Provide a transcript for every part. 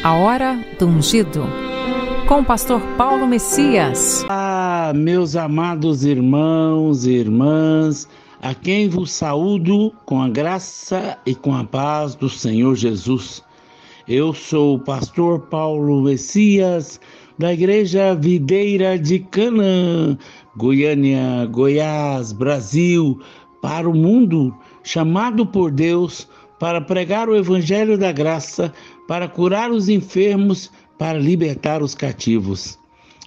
A Hora do Ungido, com o pastor Paulo Messias. Meus amados irmãos e irmãs, a quem vos saúdo com a graça e com a paz do Senhor Jesus. Eu sou o pastor Paulo Messias, da Igreja Videira de Canaã, Goiânia, Goiás, Brasil, para o mundo, chamado por Deus para pregar o Evangelho da Graça, para curar os enfermos, para libertar os cativos.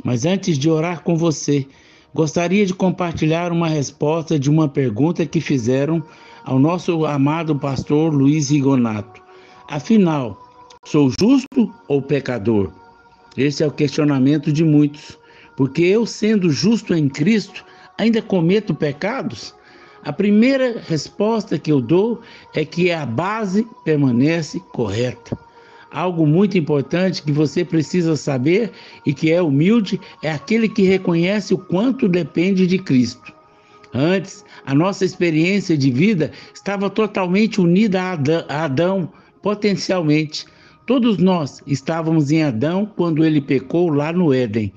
Mas antes de orar com você, gostaria de compartilhar uma resposta de uma pergunta que fizeram ao nosso amado pastor Luiz Rigonato. Afinal, sou justo ou pecador? Esse é o questionamento de muitos, porque eu, sendo justo em Cristo, ainda cometo pecados? A primeira resposta que eu dou é que a base permanece correta. Algo muito importante que você precisa saber e que é humilde é aquele que reconhece o quanto depende de Cristo. Antes, a nossa experiência de vida estava totalmente unida a Adão, potencialmente. Todos nós estávamos em Adão quando ele pecou lá no Éden.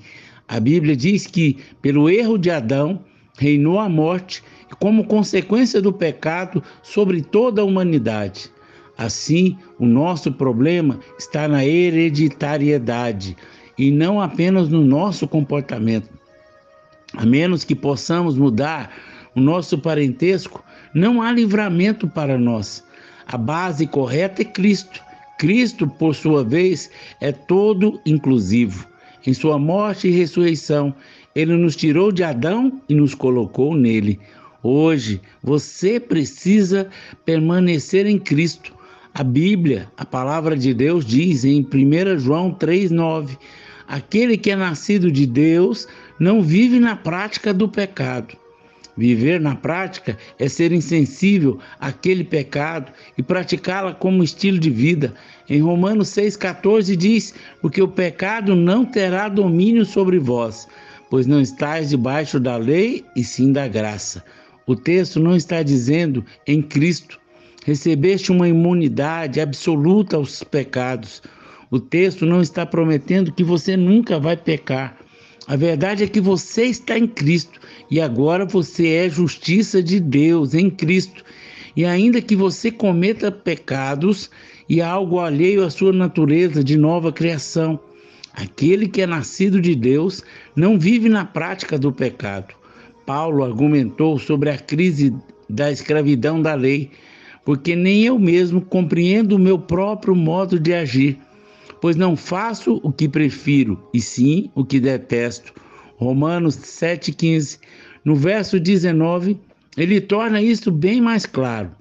A Bíblia diz que, pelo erro de Adão, reinou a morte e, como consequência do pecado, sobre toda a humanidade. Assim, o nosso problema está na hereditariedade e não apenas no nosso comportamento. A menos que possamos mudar o nosso parentesco, não há livramento para nós. A base correta é Cristo. Cristo, por sua vez, é todo inclusivo. Em sua morte e ressurreição, ele nos tirou de Adão e nos colocou nele. Hoje, você precisa permanecer em Cristo. A Bíblia, a palavra de Deus, diz em 1 João 3,9: aquele que é nascido de Deus não vive na prática do pecado. Viver na prática é ser insensível àquele pecado e praticá-la como estilo de vida. Em Romanos 6,14 diz: porque o pecado não terá domínio sobre vós, pois não estáis debaixo da lei e sim da graça. O texto não está dizendo em Cristo recebeste uma imunidade absoluta aos pecados. O texto não está prometendo que você nunca vai pecar. A verdade é que você está em Cristo e agora você é justiça de Deus em Cristo. E ainda que você cometa pecados e algo alheio à sua natureza de nova criação, aquele que é nascido de Deus não vive na prática do pecado. Paulo argumentou sobre a crise da escravidão da lei, porque nem eu mesmo compreendo o meu próprio modo de agir, pois não faço o que prefiro, e sim o que detesto. Romanos 7,15. No verso 19, ele torna isso bem mais claro.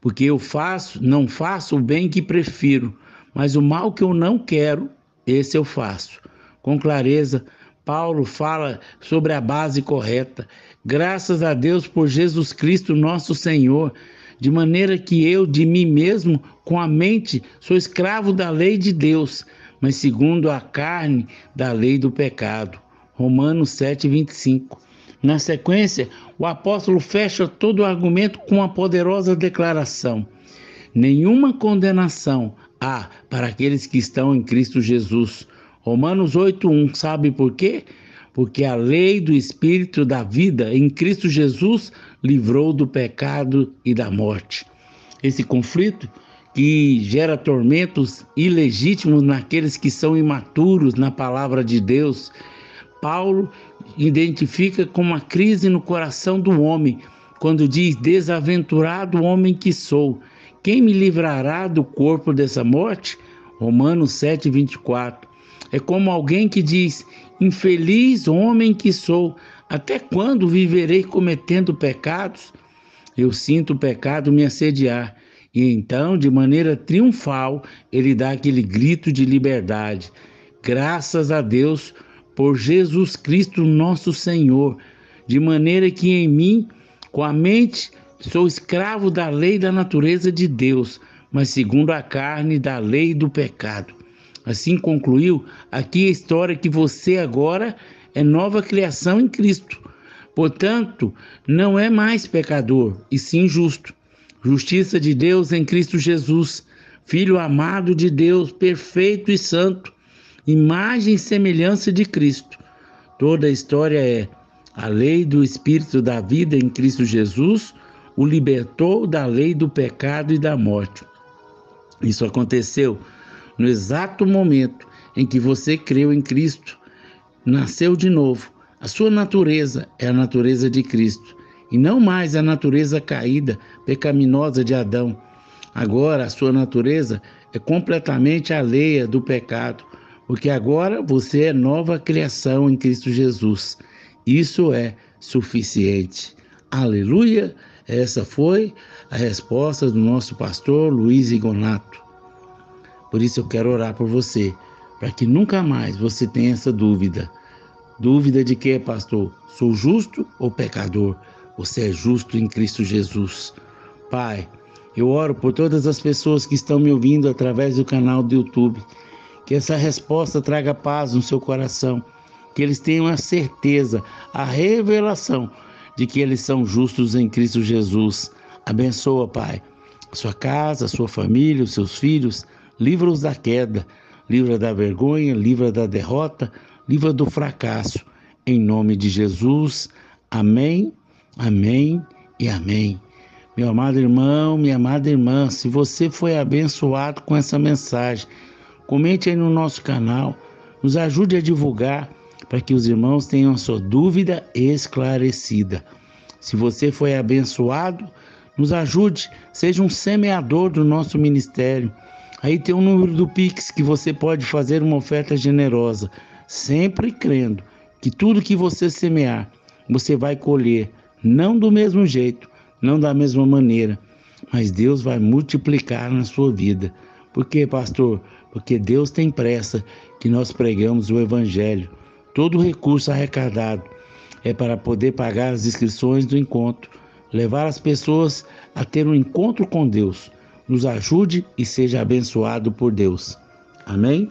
Porque não faço o bem que prefiro, mas o mal que eu não quero, esse eu faço. Com clareza, Paulo fala sobre a base correta. Graças a Deus por Jesus Cristo, nosso Senhor, de maneira que eu, de mim mesmo, com a mente, sou escravo da lei de Deus, mas segundo a carne, da lei do pecado. Romanos 7,25. Na sequência, o apóstolo fecha todo o argumento com uma poderosa declaração: nenhuma condenação há para aqueles que estão em Cristo Jesus. Romanos 8,1. Sabe por quê? Porque a lei do Espírito da vida em Cristo Jesus livrou do pecado e da morte. Esse conflito que gera tormentos ilegítimos naqueles que são imaturos na palavra de Deus, Paulo identifica como uma crise no coração do homem, quando diz: desaventurado homem que sou, quem me livrará do corpo dessa morte? Romanos 7,24. É como alguém que diz: infeliz homem que sou, até quando viverei cometendo pecados? Eu sinto o pecado me assediar. E então, de maneira triunfal, ele dá aquele grito de liberdade. Graças a Deus por Jesus Cristo nosso Senhor, de maneira que em mim, com a mente, sou escravo da lei da natureza de Deus, mas segundo a carne, da lei do pecado. Assim concluiu aqui a história que você agora é nova criação em Cristo. Portanto, não é mais pecador, e sim justo. Justiça de Deus em Cristo Jesus. Filho amado de Deus, perfeito e santo, imagem e semelhança de Cristo. Toda a história é: a lei do Espírito da vida em Cristo Jesus o libertou da lei do pecado e da morte. Isso aconteceu no exato momento em que você creu em Cristo, nasceu de novo. A sua natureza é a natureza de Cristo e não mais a natureza caída, pecaminosa de Adão. Agora a sua natureza é completamente alheia do pecado, porque agora você é nova criação em Cristo Jesus. Isso é suficiente. Aleluia! Essa foi a resposta do nosso pastor Luiz Igonato. Por isso eu quero orar por você, para que nunca mais você tenha essa dúvida. Dúvida de quê, pastor? Sou justo ou pecador? Você é justo em Cristo Jesus. Pai, eu oro por todas as pessoas que estão me ouvindo através do canal do YouTube. Que essa resposta traga paz no seu coração. Que eles tenham a certeza, a revelação de que eles são justos em Cristo Jesus. Abençoa, Pai, a sua casa, a sua família, os seus filhos. Livra-os da queda, livra da vergonha, livra da derrota, livra do fracasso. Em nome de Jesus. Amém, amém e amém. Meu amado irmão, minha amada irmã, se você foi abençoado com essa mensagem, comente aí no nosso canal, nos ajude a divulgar para que os irmãos tenham a sua dúvida esclarecida. Se você foi abençoado, nos ajude, seja um semeador do nosso ministério. Aí tem um número do Pix que você pode fazer uma oferta generosa, sempre crendo que tudo que você semear, você vai colher, não do mesmo jeito, não da mesma maneira, mas Deus vai multiplicar na sua vida. Por quê, pastor? Porque Deus tem pressa que nós pregamos o Evangelho. Todo recurso arrecadado é para poder pagar as inscrições do encontro, levar as pessoas a ter um encontro com Deus. Nos ajude e seja abençoado por Deus. Amém?